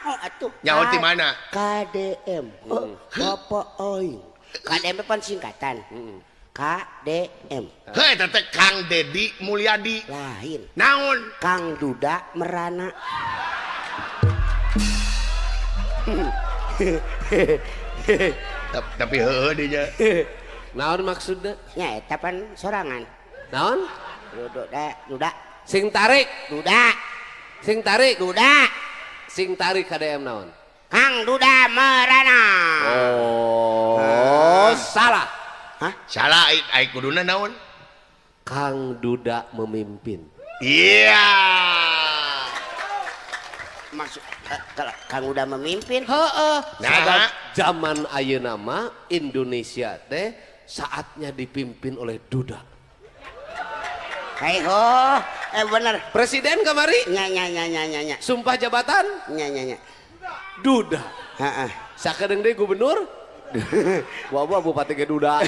atuh. Nyaho ti mana? KDM. Bapak aing. KDM pan singkatan. KDM. Heh, teh Kang Dedi Mulyadi. Lain. Naon? Kang Duda Merana. Tapi heueuh dinya. Naon maksudnya? Nya eta pan sorangan. Naon? Duda. Sing tarik. Duda. Sing tarik. Duda. Sing tarik KDM naon? Kang Duda Merana. Oh, salah. Hah? Salah ai kuduna naon? Kang Duda memimpin. Iya. Maksud kalau Kang udah memimpin. Heeh. Nah. Sabab zaman ayeuna mah Indonesia teh saatnya dipimpin oleh Duda. Hei bener. Presiden kamari Nya. sumpah jabatan Nya. Duda. Heeh. Sakedeung deui gubernur. Bawa bupati ge Duda.